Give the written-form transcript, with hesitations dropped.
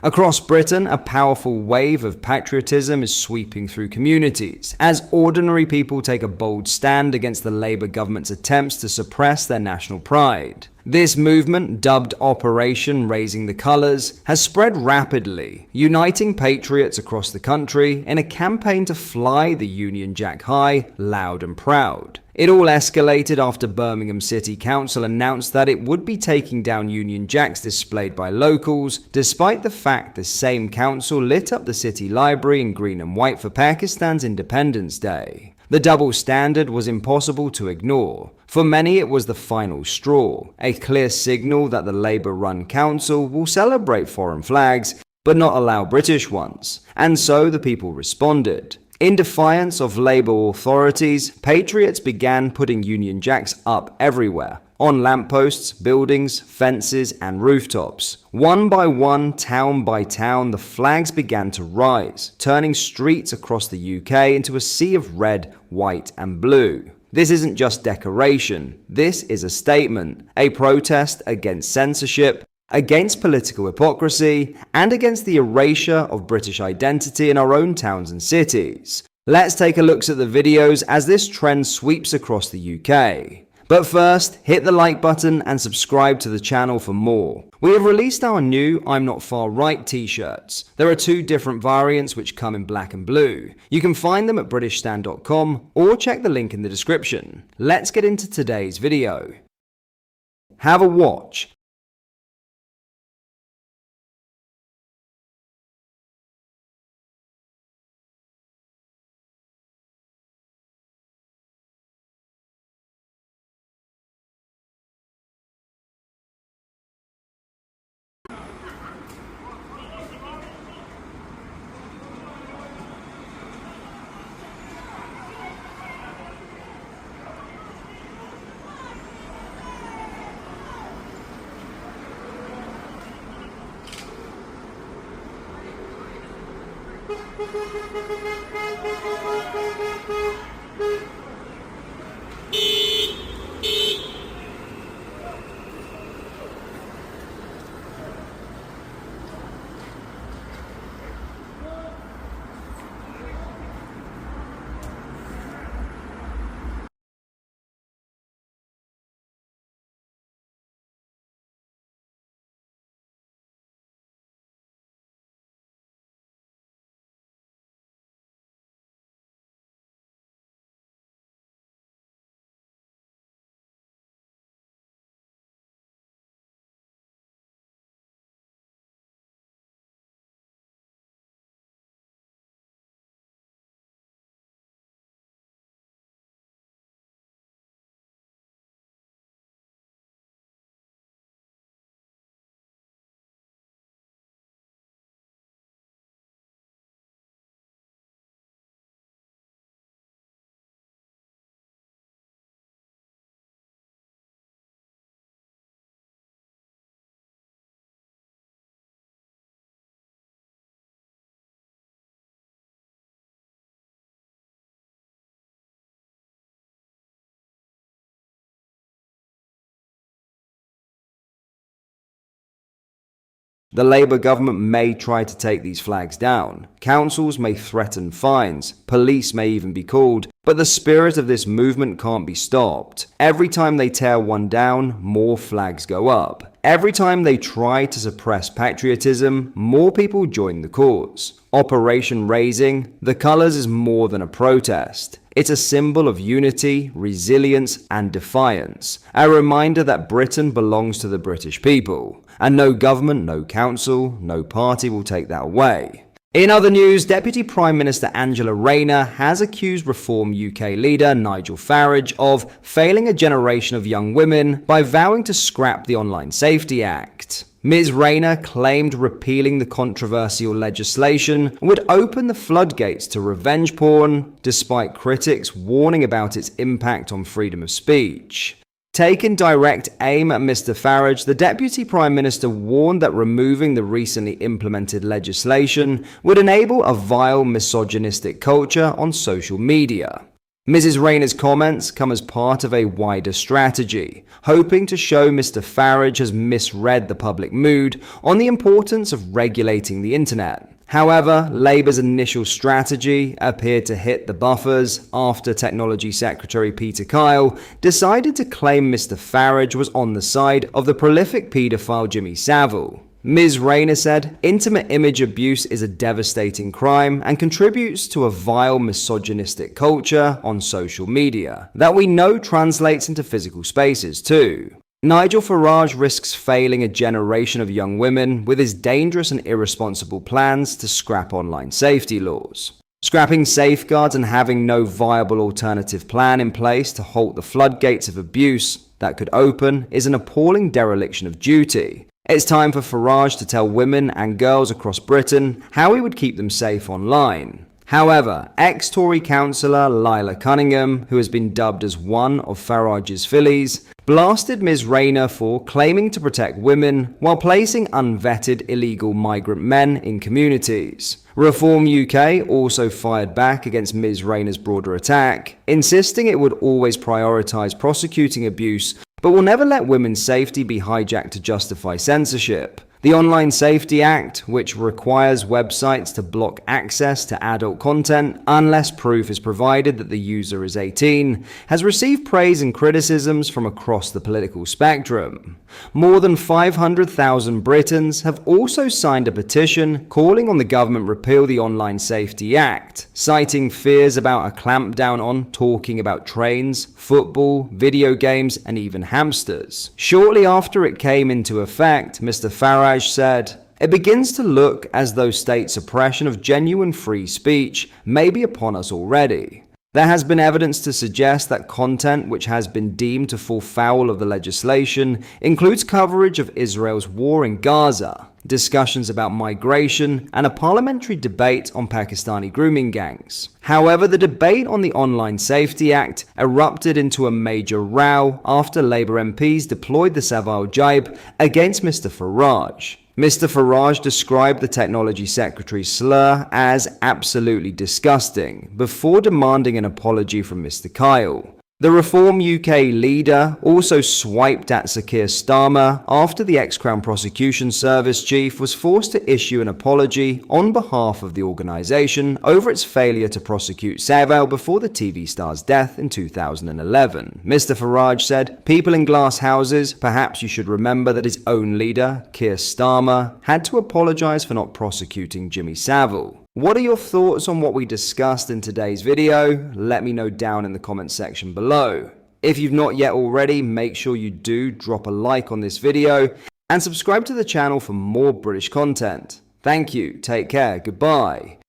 Across Britain, a powerful wave of patriotism is sweeping through communities, as ordinary people take a bold stand against the Labour government's attempts to suppress their national pride. This movement, dubbed Operation Raising the Colours, has spread rapidly, uniting patriots across the country in a campaign to fly the Union Jack high, loud and proud. It all escalated after Birmingham City Council announced that it would be taking down Union Jacks displayed by locals, despite the fact the same council lit up the city library in green and white for Pakistan's Independence Day. The double standard was impossible to ignore. For many, it was the final straw, a clear signal that the Labour-run council will celebrate foreign flags, but not allow British ones. And so the people responded. In defiance of Labour authorities, patriots began putting Union Jacks up everywhere, on lampposts, buildings, fences, and rooftops. One by one, town by town, the flags began to rise, turning streets across the UK into a sea of red, white, and blue. This isn't just decoration, this is a statement, a protest against censorship, against political hypocrisy, and against the erasure of British identity in our own towns and cities. Let's take a look at the videos as this trend sweeps across the UK. But first, hit the like button and subscribe to the channel for more. We have released our new I'm Not Far Right t-shirts. There are two different variants which come in black and blue. You can find them at britishstand.com or check the link in the description. Let's get into today's video. Have a watch. The Labour government may try to take these flags down. Councils may threaten fines. Police may even be called. But the spirit of this movement can't be stopped. Every time they tear one down, more flags go up. Every time they try to suppress patriotism, more people join the cause. Operation Raising the Colours is more than a protest. It's a symbol of unity, resilience, and defiance. A reminder that Britain belongs to the British people. And no government, no council, no party will take that away. In other news, Deputy Prime Minister Angela Rayner has accused Reform UK leader Nigel Farage of failing a generation of young women by vowing to scrap the Online Safety Act. Ms. Rayner claimed repealing the controversial legislation would open the floodgates to revenge porn, despite critics warning about its impact on freedom of speech. Taking direct aim at Mr. Farage, the Deputy Prime Minister warned that removing the recently implemented legislation would enable a vile misogynistic culture on social media. Mrs. Rayner's comments come as part of a wider strategy, hoping to show Mr. Farage has misread the public mood on the importance of regulating the internet. However, Labour's initial strategy appeared to hit the buffers after Technology Secretary Peter Kyle decided to claim Mr. Farage was on the side of the prolific paedophile Jimmy Savile. Ms. Rayner said, "Intimate image abuse is a devastating crime and contributes to a vile misogynistic culture on social media that we know translates into physical spaces too." Nigel Farage risks failing a generation of young women with his dangerous and irresponsible plans to scrap online safety laws. Scrapping safeguards and having no viable alternative plan in place to halt the floodgates of abuse that could open is an appalling dereliction of duty. It's time for Farage to tell women and girls across Britain how he would keep them safe online. However, ex-Tory councillor Lila Cunningham, who has been dubbed as one of Farage's fillies, blasted Ms. Rayner for claiming to protect women while placing unvetted illegal migrant men in communities. Reform UK also fired back against Ms. Rayner's broader attack, insisting it would always prioritise prosecuting abuse but will never let women's safety be hijacked to justify censorship. The Online Safety Act, which requires websites to block access to adult content unless proof is provided that the user is 18, has received praise and criticisms from across the political spectrum. More than 500,000 Britons have also signed a petition calling on the government repeal the Online Safety Act, citing fears about a clampdown on talking about trains, football, video games, and even hamsters. Shortly after it came into effect, Mr. Farage said, "It begins to look as though state suppression of genuine free speech may be upon us already. There has been evidence to suggest that content which has been deemed to fall foul of the legislation includes coverage of Israel's war in Gaza, discussions about migration, and a parliamentary debate on Pakistani grooming gangs." However, the debate on the Online Safety Act erupted into a major row after Labour MPs deployed the Savile jibe against Mr. Farage. Mr. Farage described the Technology Secretary's slur as absolutely disgusting before demanding an apology from Mr. Kyle. The Reform UK leader also swiped at Sir Keir Starmer after the ex-Crown Prosecution Service chief was forced to issue an apology on behalf of the organisation over its failure to prosecute Savile before the TV star's death in 2011. Mr. Farage said, "People in glass houses, perhaps you should remember that his own leader, Keir Starmer, had to apologise for not prosecuting Jimmy Savile." What are your thoughts on what we discussed in today's video? Let me know down in the comments section below. If you've not yet already, make sure you do drop a like on this video and subscribe to the channel for more British content. Thank you, take care, goodbye.